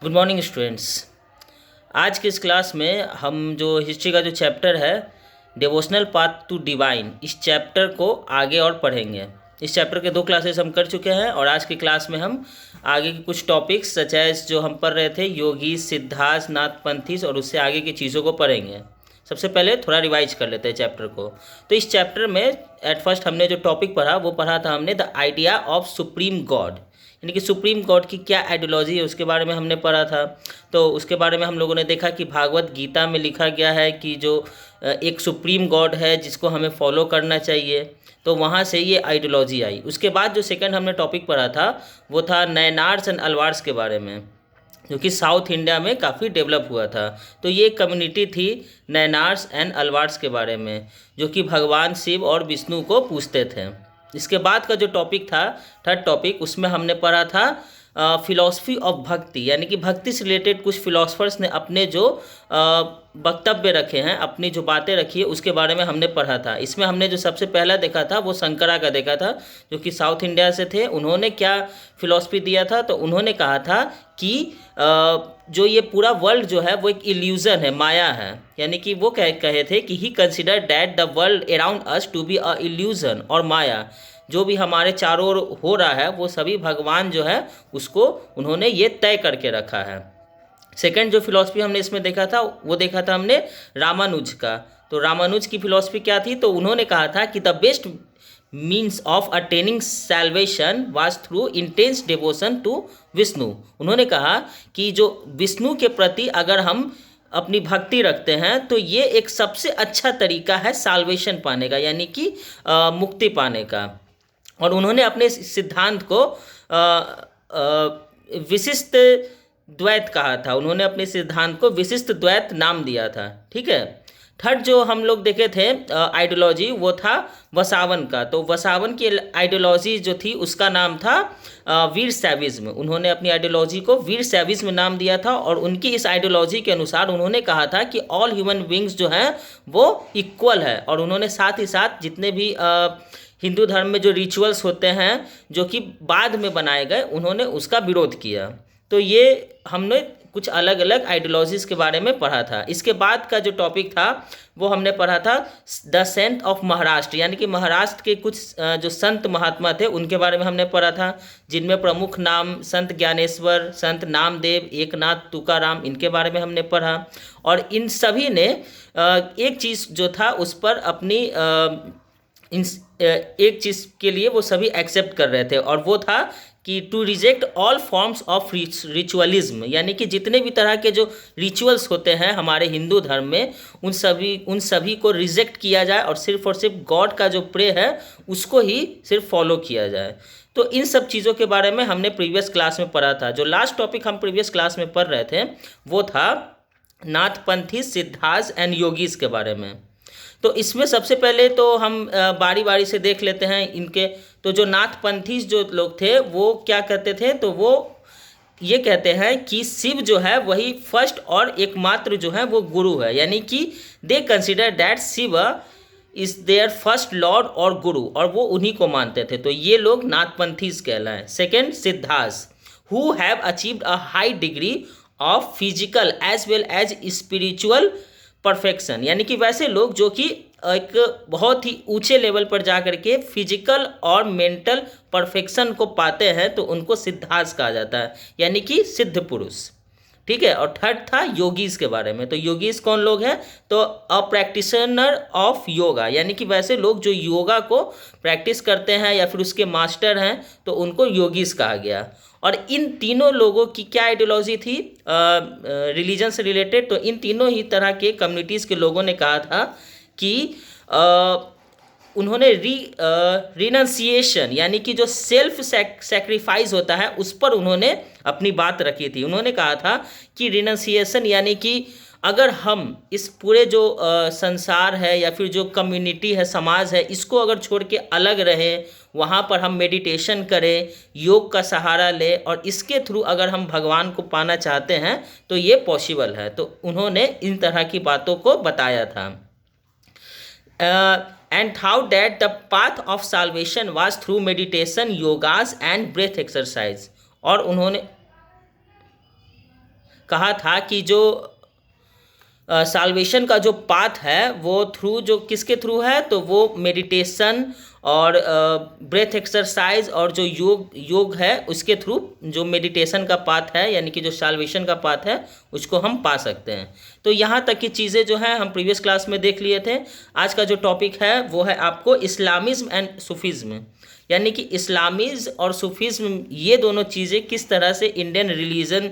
Good morning students. आज के इस क्लास में हम जो हिस्ट्री का जो चैप्टर है डिवोशनल पाथ टू डिवाइन, इस चैप्टर को आगे और पढ़ेंगे। इस चैप्टर के 2 क्लासेस हम कर चुके हैं और आज की क्लास में हम आगे के कुछ टॉपिक्स सच एज जो हम पढ़ रहे थे योगी, सिद्धार्थ, नाथपंथीस और उससे आगे की चीज़ों को पढ़ेंगे। सबसे पहले थोड़ा रिवाइज कर लेते हैं चैप्टर को। तो इस चैप्टर में एट फर्स्ट हमने जो टॉपिक पढ़ा वो पढ़ा था हमने the idea of supreme God, यानी कि सुप्रीम गॉड की क्या आइडियोलॉजी है उसके बारे में हमने पढ़ा था। तो उसके बारे में हम लोगों ने देखा कि भागवत गीता में लिखा गया है कि जो एक सुप्रीम गॉड है जिसको हमें फॉलो करना चाहिए। तो वहाँ से ये आइडियोलॉजी आई। उसके बाद जो सेकंड हमने टॉपिक पढ़ा था वो था नयनार्स एंड अलवार्स के बारे में, जो कि साउथ इंडिया में काफ़ी डेवलप हुआ था। तो ये कम्युनिटी थी नयनार्स एंड अलवार्स के बारे में, जो कि भगवान शिव और विष्णु को पूजते थे। इसके बाद का जो टॉपिक था थर्ड टॉपिक, उसमें हमने पढ़ा था फिलॉसफी ऑफ भक्ति, यानी कि भक्ति से रिलेटेड कुछ फिलोसफर्स ने अपने जो वक्तव्य रखे हैं, अपनी जो बातें रखी है उसके बारे में हमने पढ़ा था। इसमें हमने जो सबसे पहला देखा था वो शंकरा का देखा था, जो कि साउथ इंडिया से थे। उन्होंने क्या फिलॉसफी दिया था, तो उन्होंने कहा था कि जो ये पूरा वर्ल्ड जो है वो एक इल्यूज़न है, माया है। यानी कि वो कहे थे कि he consider that the world around us to be a illusion और माया। जो भी हमारे चारों ओर हो रहा है वो सभी भगवान जो है उसको उन्होंने ये तय करके रखा है। सेकंड जो फिलॉसफी हमने इसमें देखा था वो देखा था हमने रामानुज का। तो रामानुज की फिलॉसफी क्या थी, तो उन्होंने कहा था कि the best means of attaining salvation was through intense devotion to Vishnu. उन्होंने कहा कि जो विष्णु के प्रति अगर हम अपनी भक्ति रखते हैं तो ये एक सबसे अच्छा तरीका है साल्वेशन पाने का, यानी कि मुक्ति पाने का। और उन्होंने अपने सिद्धांत को विशिष्ट द्वैत कहा था। उन्होंने अपने सिद्धांत को विशिष्ट द्वैत नाम दिया था। ठीक है। थर्ड जो हम लोग देखे थे आइडियोलॉजी वो था वसावन का। तो वसावन की आइडियोलॉजी जो थी उसका नाम था वीर सैविज्म। उन्होंने अपनी आइडियोलॉजी को वीर सैविज्म नाम दिया था और उनकी इस आइडियोलॉजी के अनुसार उन्होंने कहा था कि ऑल ह्यूमन बींग्स जो हैं वो इक्वल है। और उन्होंने साथ ही साथ जितने भी हिंदू धर्म में जो रिचुअल्स होते हैं जो कि बाद में बनाए गए, उन्होंने उसका विरोध किया। तो ये हमने कुछ अलग अलग आइडियोलॉजीज़ के बारे में पढ़ा था। इसके बाद का जो टॉपिक था वो हमने पढ़ा था द सेंट ऑफ महाराष्ट्र, यानी कि महाराष्ट्र के कुछ जो संत महात्मा थे उनके बारे में हमने पढ़ा था, जिनमें प्रमुख नाम संत ज्ञानेश्वर, संत नामदेव, एकनाथ, तुकाराम, इनके बारे में हमने पढ़ा। और इन सभी ने एक चीज़ जो था उस पर अपनी एक चीज़ के लिए वो सभी एक्सेप्ट कर रहे थे और वो था कि to reject all forms of ritualism, यानी कि जितने भी तरह के जो रिचुअल्स होते हैं हमारे हिंदू धर्म में उन सभी को रिजेक्ट किया जाए और सिर्फ गॉड का जो प्रे है उसको ही सिर्फ फॉलो किया जाए। तो इन सब चीज़ों के बारे में हमने प्रीवियस क्लास में पढ़ा था। जो लास्ट टॉपिक हम प्रीवियस क्लास में पढ़ रहे थे वो था नाथपंथी, सिद्धार्थ एंड योगीज के बारे में। तो इसमें सबसे पहले तो हम बारी बारी से देख लेते हैं इनके। तो जो नाथपंथी जो लोग थे वो क्या कहते थे, तो वो ये कहते हैं कि शिव जो है वही फर्स्ट और एकमात्र जो है वो गुरु है, यानी कि they consider that Shiva is their first lord और गुरु, और वो उन्हीं को मानते थे। तो ये लोग नाथपंथीज कहलाएं। Second Siddharth, who have achieved a high degree of physical as well as spiritual perfection, यानी कि वैसे लोग जो कि एक बहुत ही ऊंचे लेवल पर जा कर के फिजिकल और मेंटल परफेक्शन को पाते हैं, तो उनको सिद्धार्थ कहा जाता है, यानी कि सिद्ध पुरुष। ठीक है। और थर्ड था योगीज के बारे में। तो योगीज कौन लोग हैं, तो अ प्रैक्टिशनर ऑफ योगा, यानी कि वैसे लोग जो योगा को प्रैक्टिस करते हैं या फिर उसके मास्टर हैं, तो उनको योगीज कहा गया। और इन तीनों लोगों की क्या आइडियोलॉजी थी रिलीजन से रिलेटेड, तो इन तीनों ही तरह के कम्युनिटीज़ के लोगों ने कहा था कि उन्होंने रिनंसिएशन, यानी कि जो सेल्फ सेक्रीफाइस होता है उस पर उन्होंने अपनी बात रखी थी। उन्होंने कहा था कि रिनंसिएशन यानी कि अगर हम इस पूरे जो संसार है या फिर जो कम्युनिटी है, समाज है, इसको अगर छोड़ के अलग रहे, वहाँ पर हम मेडिटेशन करें, योग का सहारा लें और इसके थ्रू अगर हम भगवान को पाना चाहते हैं तो ये पॉसिबल है। तो उन्होंने इन तरह की बातों को बताया था। And how that the path of salvation was through meditation, yogas and breath exercise. और उन्होंने कहा था कि जो साल्वेशन का जो पाथ है वो थ्रू जो किसके थ्रू है, तो वो मेडिटेशन और ब्रेथ एक्सरसाइज और जो योग है उसके थ्रू जो मेडिटेशन का पाथ है यानी कि जो साल्वेशन का पाथ है उसको हम पा सकते हैं। तो यहाँ तक की चीज़ें जो हैं हम प्रीवियस क्लास में देख लिए थे। आज का जो टॉपिक है वो है आपको इस्लामिज़्म एंड सूफीज़्म, यानी कि इस्लामिज़्म और सूफीज़्म ये दोनों चीज़ें किस तरह से इंडियन रिलीजन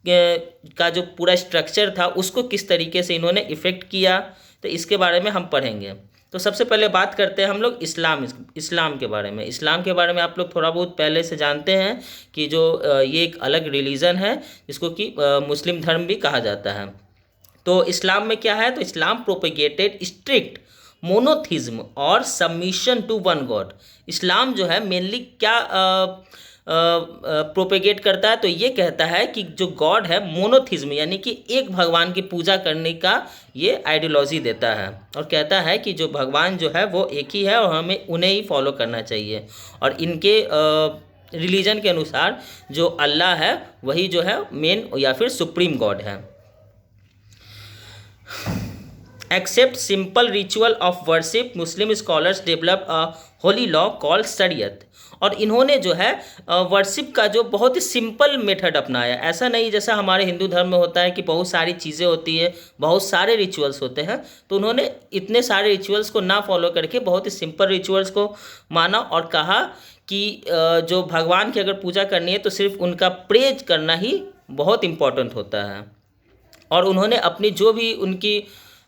का जो पूरा स्ट्रक्चर था उसको किस तरीके से इन्होंने इफ़ेक्ट किया, तो इसके बारे में हम पढ़ेंगे। तो सबसे पहले बात करते हैं हम लोग इस्लाम के बारे में। इस्लाम के बारे में आप लोग थोड़ा बहुत पहले से जानते हैं कि जो ये एक अलग रिलीजन है जिसको कि मुस्लिम धर्म भी कहा जाता है। तो इस्लाम में क्या है, तो इस्लाम प्रोपेगेटेड स्ट्रिक्ट मोनोथिज्म और सबमिशन टू वन गॉड। इस्लाम जो है मेनली क्या प्रोपेगेट करता है, तो ये कहता है कि जो गॉड है मोनोथिज्म यानी कि एक भगवान की पूजा करने का ये आइडियोलॉजी देता है और कहता है कि जो भगवान जो है वो एक ही है और हमें उन्हें ही फॉलो करना चाहिए। और इनके रिलीजन के अनुसार जो अल्लाह है वही जो है मेन या फिर सुप्रीम गॉड है। Except simple ritual of worship Muslim scholars develop a holy law called शरीयत। और इन्होंने जो है वर्शिप का जो बहुत ही सिंपल मेथड अपनाया। ऐसा नहीं जैसा हमारे हिंदू धर्म में होता है कि बहुत सारी चीज़ें होती है, बहुत सारे रिचुअल्स होते हैं, तो उन्होंने इतने सारे रिचुअल्स को ना फॉलो करके बहुत ही सिंपल रिचुअल्स को माना और कहा कि जो भगवान की अगर पूजा करनी है तो सिर्फ उनका प्रेज करना ही बहुत इम्पोर्टेंट होता है। और उन्होंने अपनी जो भी उनकी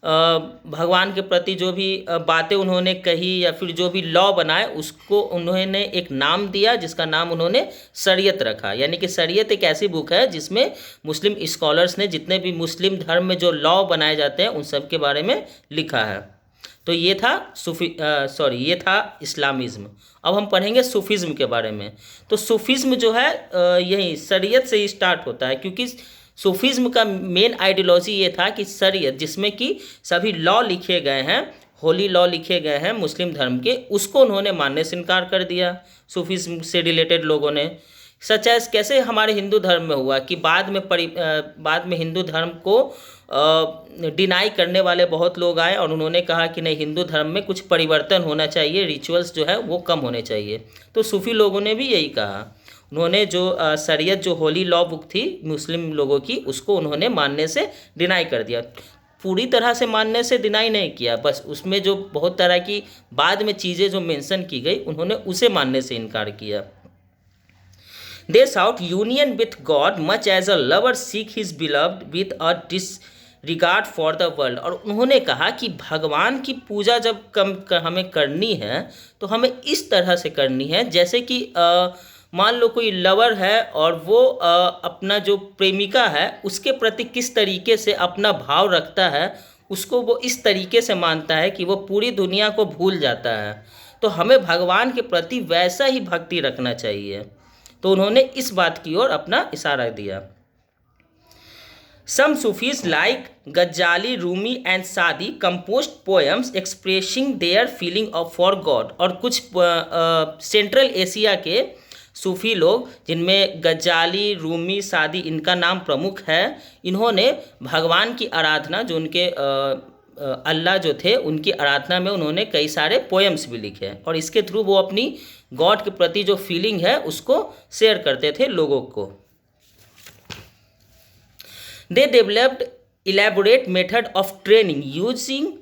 भगवान के प्रति जो भी बातें उन्होंने कही या फिर जो भी लॉ बनाए उसको उन्होंने एक नाम दिया जिसका नाम उन्होंने शरीयत रखा। यानी कि शरीयत एक ऐसी बुक है जिसमें मुस्लिम स्कॉलर्स ने जितने भी मुस्लिम धर्म में जो लॉ बनाए जाते हैं उन सब के बारे में लिखा है। तो ये था ये था इस्लामिज़्म। अब हम पढ़ेंगे सूफीज़्म के बारे में। तो सूफीज़्म जो है यही शरीयत से ही स्टार्ट होता है, क्योंकि सूफीज़्म का मेन आइडियोलॉजी ये था कि शरीयत जिसमें कि सभी लॉ लिखे गए हैं, होली लॉ लिखे गए हैं मुस्लिम धर्म के, उसको उन्होंने मानने से इनकार कर दिया सूफीज़्म से रिलेटेड लोगों ने। सच एज कैसे हमारे हिंदू धर्म में हुआ कि बाद में हिंदू धर्म को डिनाई करने वाले बहुत लोग आए और उन्होंने कहा कि नहीं, हिंदू धर्म में कुछ परिवर्तन होना चाहिए, रिचुअल्स जो है वो कम होने चाहिए। तो सूफी लोगों ने भी यही कहा। उन्होंने जो शरीयत जो होली लॉ बुक थी मुस्लिम लोगों की उसको उन्होंने मानने से डिनाई कर दिया। पूरी तरह से मानने से डिनाई नहीं किया, बस उसमें जो बहुत तरह की बाद में चीज़ें जो मेंशन की गई उन्होंने उसे मानने से इनकार किया। They sought union with God much as a lover seek his beloved with a disregard for the world. और उन्होंने कहा कि भगवान की पूजा जब हमें करनी है तो हमें इस तरह से करनी है जैसे कि मान लो कोई लवर है और वो अपना जो प्रेमिका है उसके प्रति किस तरीके से अपना भाव रखता है उसको वो इस तरीके से मानता है कि वो पूरी दुनिया को भूल जाता है। तो हमें भगवान के प्रति वैसा ही भक्ति रखना चाहिए। तो उन्होंने इस बात की ओर अपना इशारा दिया। Some Sufis like Ghazali, Rumi and Sadi composed poems expressing their feeling for God। और कुछ सेंट्रल एशिया के सूफ़ी लोग जिनमें गजाली, रूमी, सादी इनका नाम प्रमुख है, इन्होंने भगवान की आराधना जो उनके अल्लाह जो थे उनकी आराधना में उन्होंने कई सारे पोएम्स भी लिखे और इसके थ्रू वो अपनी गॉड के प्रति जो फीलिंग है उसको शेयर करते थे लोगों को। They developed elaborate method of training using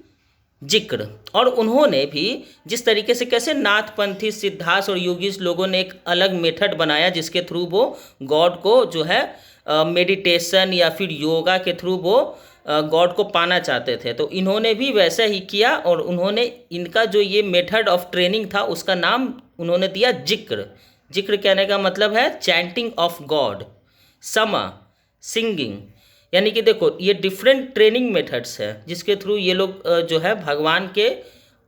जिक्र। और उन्होंने भी जिस तरीके से कैसे नाथपंथी, सिद्धार्थ और योगीज लोगों ने एक अलग मेथड बनाया जिसके थ्रू वो गॉड को जो है मेडिटेशन या फिर योगा के थ्रू वो गॉड को पाना चाहते थे, तो इन्होंने भी वैसा ही किया और उन्होंने इनका जो ये मेथड ऑफ ट्रेनिंग था उसका नाम उन्होंने दिया जिक्र। जिक्र कहने का मतलब है चैंटिंग ऑफ गॉड, समा, सिंगिंग। यानी कि देखो ये डिफरेंट ट्रेनिंग मेथड्स हैं जिसके थ्रू ये लोग जो है भगवान के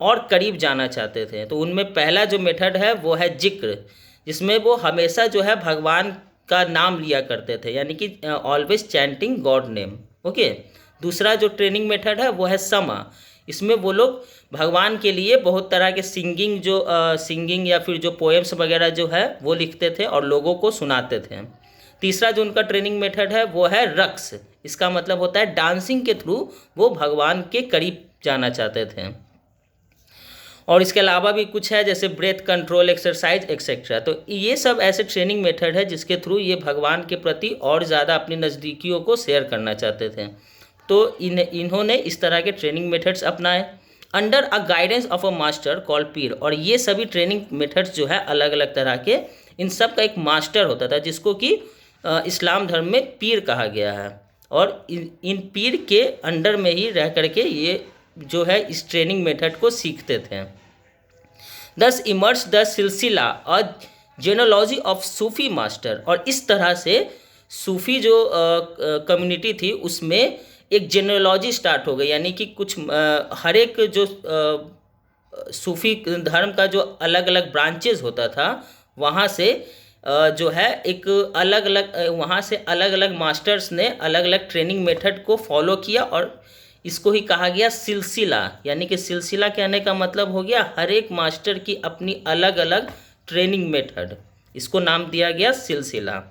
और करीब जाना चाहते थे। तो उनमें पहला जो मेथड है वो है जिक्र, जिसमें वो हमेशा जो है भगवान का नाम लिया करते थे, यानी कि always chanting God name. Okay. दूसरा जो ट्रेनिंग मेथड है वो है समा। इसमें वो लोग भगवान के लिए बहुत तरह के सिंगिंग या फिर जो पोएम्स वगैरह जो है वो लिखते थे और लोगों को सुनाते थे। तीसरा जो उनका ट्रेनिंग मेथड है वो है रक्स। इसका मतलब होता है डांसिंग के थ्रू वो भगवान के करीब जाना चाहते थे। और इसके अलावा भी कुछ है जैसे ब्रेथ कंट्रोल एक्सरसाइज एक्सेट्रा। तो ये सब ऐसे ट्रेनिंग मेथड है जिसके थ्रू ये भगवान के प्रति और ज़्यादा अपनी नज़दीकियों को शेयर करना चाहते थे। तो इन्होंने इस तरह के ट्रेनिंग मेथड्स अपनाए under a guidance of a master called पीर। और ये सभी ट्रेनिंग मेथड्स जो है अलग अलग तरह के, इन सब का एक मास्टर होता था जिसको कि इस्लाम धर्म में पीर कहा गया है। और इन पीर के अंडर में ही रह करके ये जो है इस ट्रेनिंग मेथड को सीखते थे। दस इमर्ज द सिलसिला अ जेनोलॉजी ऑफ सूफी मास्टर। और इस तरह से सूफी जो कम्युनिटी थी उसमें एक जेनोलॉजी स्टार्ट हो गई, यानी कि कुछ हर एक जो सूफी धर्म का जो अलग अलग ब्रांचेज होता था वहाँ से जो है एक अलग अलग वहाँ से अलग अलग मास्टर्स ने अलग अलग ट्रेनिंग मेथड को फॉलो किया। और इसको ही कहा गया सिलसिला, यानी कि सिलसिला कहने का मतलब हो गया हर एक मास्टर की अपनी अलग अलग ट्रेनिंग मेथड, इसको नाम दिया गया सिलसिला।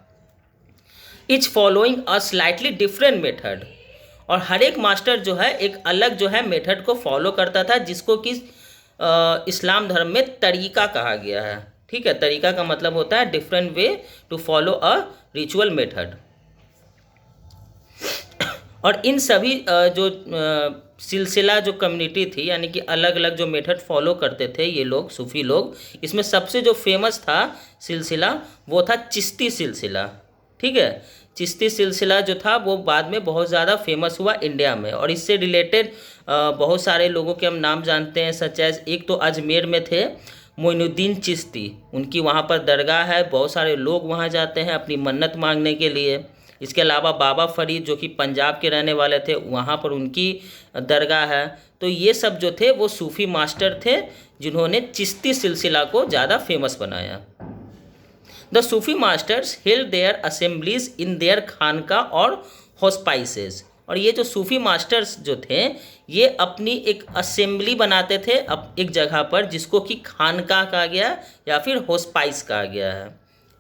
Etch following a slightly different method. और हर एक मास्टर जो है एक अलग जो है मेथड को फॉलो करता था जिसको कि इस्लाम धर्म में तरीका कहा गया है। ठीक है, तरीका का मतलब होता है different way to follow a ritual method. और इन सभी जो सिलसिला जो कम्युनिटी थी, यानी कि अलग अलग जो मेथड फॉलो करते थे ये लोग सूफी लोग, इसमें सबसे जो फेमस था सिलसिला वो था चिश्ती सिलसिला। ठीक है, चिश्ती सिलसिला जो था वो बाद में बहुत ज़्यादा फेमस हुआ इंडिया में। और इससे रिलेटेड बहुत सारे लोगों के हम नाम जानते हैं, सच एज एक तो अजमेर में थे मोइनुद्दीन चिश्ती, उनकी वहाँ पर दरगाह है, बहुत सारे लोग वहाँ जाते हैं अपनी मन्नत मांगने के लिए। इसके अलावा बाबा फरीद जो कि पंजाब के रहने वाले थे, वहाँ पर उनकी दरगाह है। तो ये सब जो थे वो सूफ़ी मास्टर थे जिन्होंने चिश्ती सिलसिला को ज़्यादा फेमस बनाया। The Sufi masters held their assemblies in their खानका और हॉस्पाइसेस। और ये जो सूफी मास्टर्स जो थे ये अपनी एक असेंबली बनाते थे एक जगह पर जिसको कि खानका कहा गया या फिर हॉस्पाइस कहा गया है।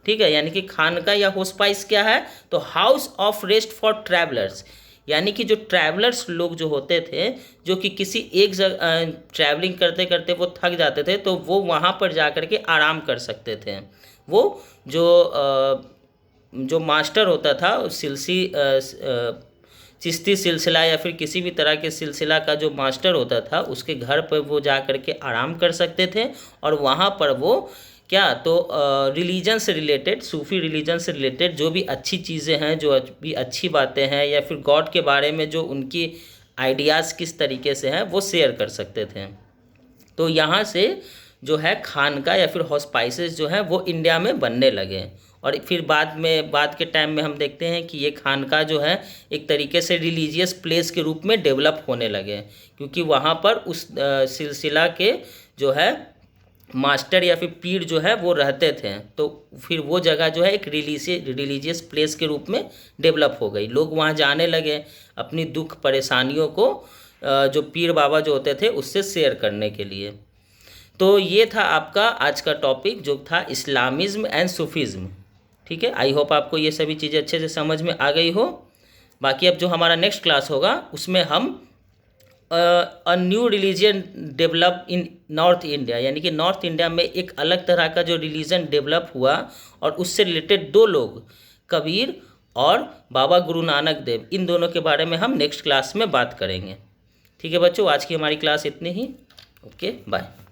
ठीक है, यानी कि खानका या हॉस्पाइस क्या है, तो house of rest for travellers, यानी कि जो ट्रैवलर्स लोग जो होते थे जो कि किसी एक जगह ट्रैवलिंग करते करते वो थक जाते थे तो वो वहाँ पर जा कर के आराम कर सकते थे। वो जो मास्टर होता था चिश्ती सिलसिला या फिर किसी भी तरह के सिलसिला का जो मास्टर होता था उसके घर पर वो जा कर के आराम कर सकते थे। और वहाँ पर वो क्या तो रिलीजन से रिलेटेड, सूफी रिलीजन से रिलेटेड जो भी अच्छी चीज़ें हैं, जो भी अच्छी बातें हैं या फिर गॉड के बारे में जो उनकी आइडियाज़ किस तरीके से हैं वो शेयर कर सकते थे। तो यहाँ से जो है खानका या फिर हॉस्पाइसेस जो है वो इंडिया में बनने लगे। और फिर बाद के टाइम में हम देखते हैं कि ये खानका जो है एक तरीके से रिलीजियस प्लेस के रूप में डेवलप होने लगे, क्योंकि वहाँ पर उस सिलसिला के जो है मास्टर या फिर पीर जो है वो रहते थे। तो फिर वो जगह जो है एक रिलीजियस प्लेस के रूप में डेवलप हो गई। लोग वहाँ जाने लगे अपनी दुख परेशानियों को जो पीर बाबा जो होते थे उससे शेयर करने के लिए। तो ये था आपका आज का टॉपिक जो था इस्लामिज़्म एंड सूफीज़्म। ठीक है, आई होप आपको ये सभी चीज़ें अच्छे से समझ में आ गई हो। बाकी अब जो हमारा नेक्स्ट क्लास होगा उसमें हम a new religion develop in north India, यानी कि नॉर्थ इंडिया में एक अलग तरह का जो रिलीजन डेवलप हुआ और उससे रिलेटेड दो लोग कबीर और बाबा गुरु नानक देव, इन दोनों के बारे में हम नेक्स्ट क्लास में बात करेंगे। ठीक है बच्चों, आज की हमारी क्लास इतनी ही। Okay, bye.